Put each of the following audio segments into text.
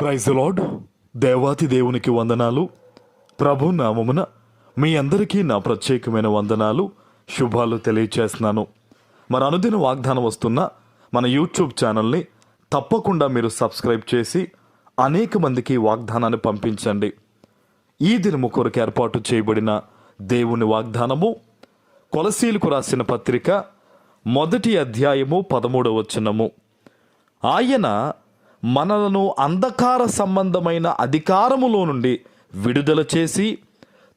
Praise the lord. దేవాతి దేవునికి వందనాలు. ప్రభు నామమున మీ అందరికీ నా ప్రత్యేకమైన వందనాలు, శుభాలు తెలియచేస్తున్నాను. మన అనుదిన వాగ్దానం వస్తున్న మన యూట్యూబ్ ఛానల్ని తప్పకుండా మీరు సబ్స్క్రైబ్ చేసి అనేక మందికి వాగ్దానాన్ని పంపించండి. ఈ దినము కొరకు ఏర్పాటు చేయబడిన దేవుని వాగ్దానము కొలసీలకు రాసిన పత్రిక 1వ అధ్యాయము 13వ వచనము. ఆయన మనలను అంధకార సంబంధమైన అధికారములో నుండి విడుదల చేసి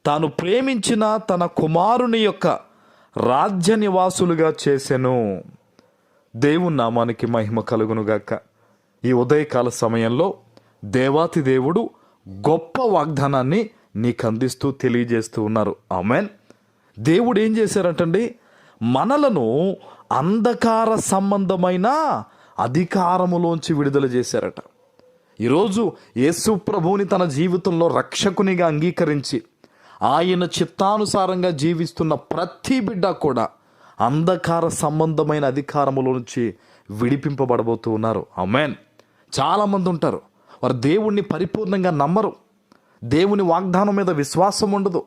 తాను ప్రేమించిన తన కుమారుని యొక్క రాజ్య నివాసులుగా చేసెను. దేవుని నామానికి మహిమ కలుగునుగాక. ఈ ఉదయకాల సమయంలో దేవాతి దేవుడు గొప్ప వాగ్దానాన్ని నీకు అందిస్తూ తెలియజేస్తూ ఉన్నారు. ఆమెన్. దేవుడు ఏం చేశారంటండి, మనలను అంధకార సంబంధమైన అధికారములోంచి విడుదల చేశారట. ఈరోజు యేసు ప్రభువుని తన జీవితంలో రక్షకునిగా అంగీకరించి ఆయన చిత్తానుసారంగా జీవిస్తున్న ప్రతి బిడ్డ కూడా అంధకార సంబంధమైన అధికారములో నుంచి విడిపింపబడబోతూ ఉన్నారు. ఆమేన్. చాలామంది ఉంటారు, వారు దేవుణ్ణి పరిపూర్ణంగా నమ్మరు, దేవుని వాగ్దానం మీద విశ్వాసం ఉండదు,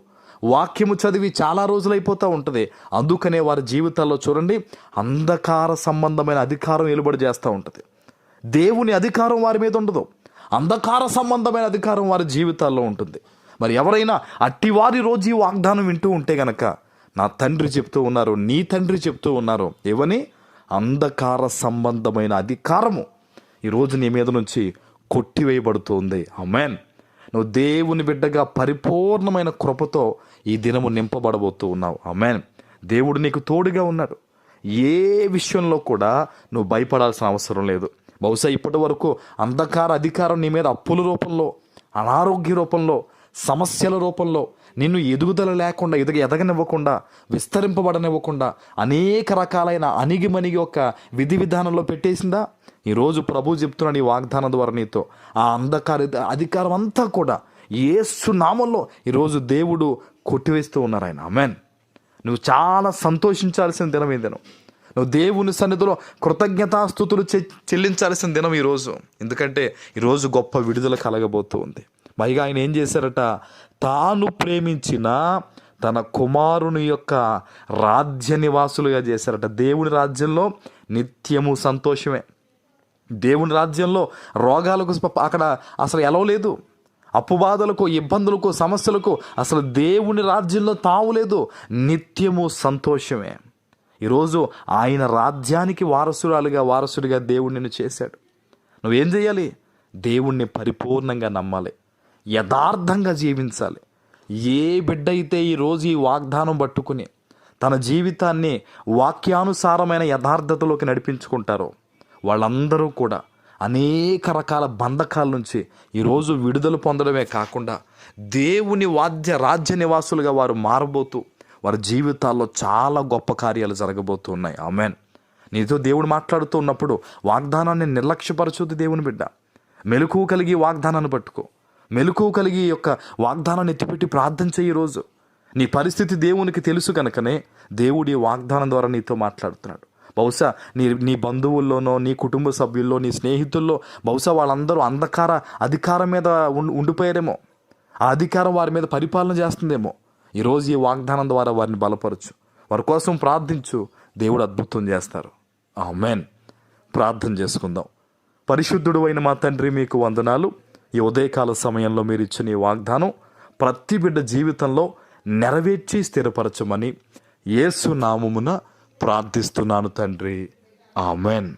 వాక్యము చదివి చాలా రోజులైపోతూ ఉంటుంది. అందుకనే వారి జీవితాల్లో చూడండి, అంధకార సంబంధమైన అధికారం వెలుబడి చేస్తూ ఉంటుంది. దేవుని అధికారం వారి మీద ఉండదు, అంధకార సంబంధమైన అధికారం వారి జీవితాల్లో ఉంటుంది. మరి ఎవరైనా అట్టివారి రోజు ఈ వాగ్దానం వింటూ ఉంటే గనక నా తండ్రి చెప్తూ ఉన్నారు, నీ తండ్రి చెప్తూ ఉన్నారు, ఏవని? అంధకార సంబంధమైన అధికారము ఈరోజు నీ మీద నుంచి కొట్టివేయబడుతుంది. ఆమేన్. నువ్వు దేవుని బిడ్డగా పరిపూర్ణమైన కృపతో ఈ దినము నింపబడబోతూ ఉన్నావు. ఆమేన్. దేవుడు నీకు తోడుగా ఉన్నాడు. ఏ విషయంలో కూడా నువ్వు భయపడాల్సిన అవసరం లేదు. బహుశా ఇప్పటి వరకు అంధకార అధికారం నీ మీద అప్పుల రూపంలో, అనారోగ్య రూపంలో, సమస్యల రూపంలో నిన్ను ఎదుగుదల లేకుండా ఎదగనివ్వకుండా, విస్తరింపబడనివ్వకుండా అనేక రకాలైన అణిగిమణిగి ఒక విధి విధానంలో పెట్టేసిందా? ఈరోజు ప్రభు చెప్తున్నాడు ఈ వాగ్దానం ద్వారా నీతో, ఆ అంధకార అధికారం అంతా కూడా యేసు నామంలో ఈరోజు దేవుడు కొట్టివేస్తూ ఉన్నారు ఆయన. ఆమేన్. నువ్వు చాలా సంతోషించాల్సిన దినం ఈ దినం. నువ్వు దేవుని సన్నిధిలో కృతజ్ఞతాస్తుతులు చెల్లించాల్సిన దినం ఈరోజు. ఎందుకంటే ఈరోజు గొప్ప విడుదల కలగబోతూ ఉంది. పైగా ఆయన ఏం చేశారట, తాను ప్రేమించిన తన కుమారుని యొక్క రాజ్య నివాసులుగా చేశారట. దేవుని రాజ్యంలో నిత్యము సంతోషమే. దేవుని రాజ్యంలో రోగాలకు అక్కడ అసలు ఎలవ లేదు, అప్పుబాధలకు, ఇబ్బందులకు, సమస్యలకు అసలు దేవుని రాజ్యంలో తావు లేదు. నిత్యము సంతోషమే. ఈరోజు ఆయన రాజ్యానికి వారసుడిగా దేవుడు నిన్ను చేశాడు. నువ్వేం చేయాలి? దేవుణ్ణి పరిపూర్ణంగా నమ్మాలి, యథార్థంగా జీవించాలి. ఏ బిడ్డ అయితే ఈరోజు ఈ వాగ్దానం పట్టుకుని తన జీవితాన్ని వాక్యానుసారమైన యథార్థతలోకి నడిపించుకుంటారో వాళ్ళందరూ కూడా అనేక రకాల బంధకాల నుంచి ఈరోజు విడుదల పొందడమే కాకుండా దేవుని రాజ్య నివాసులుగా వారు మారబోతూ వారి జీవితాల్లో చాలా గొప్ప కార్యాలు జరగబోతూ ఉన్నాయి. ఆమేన్. నీతో దేవుడు మాట్లాడుతూ ఉన్నప్పుడు వాగ్దానాన్ని నిర్లక్ష్యపరచొద్దు. దేవుని బిడ్డ, మెలకువ కలిగి వాగ్దానాన్ని పట్టుకో. మెలకువ కలిగి యొక్క వాగ్దానాన్ని ఎత్తిపెట్టి ప్రార్థన చేయి. రోజు నీ పరిస్థితి దేవునికి తెలుసు కనుకనే దేవుడి వాగ్దానం ద్వారా నీతో మాట్లాడుతున్నాడు. బహుశా నీ బంధువుల్లోనో, నీ కుటుంబ సభ్యుల్లో, నీ స్నేహితుల్లో బహుశా వాళ్ళందరూ అంధకార అధికారం మీద ఉండిపోయారేమో. ఆ అధికారం వారి మీద పరిపాలన చేస్తుందేమో. ఈరోజు ఈ వాగ్దానం ద్వారా వారిని బలపరచు, వారి కోసం ప్రార్థించు. దేవుడు అద్భుతం చేస్తారు. ఆమేన్. ప్రార్థన చేసుకుందాం. పరిశుద్ధుడు అయిన మా తండ్రి, మీకు వందనాలు. ఈ ఉదయకాల సమయంలో మీరు ఇచ్చిన ఈ వాగ్దానం ప్రతి బిడ్డ జీవితంలో నెరవేర్చి స్థిరపరచమని యేసు నామమున ప్రార్థిస్తున్నాను తండ్రి. ఆమేన్.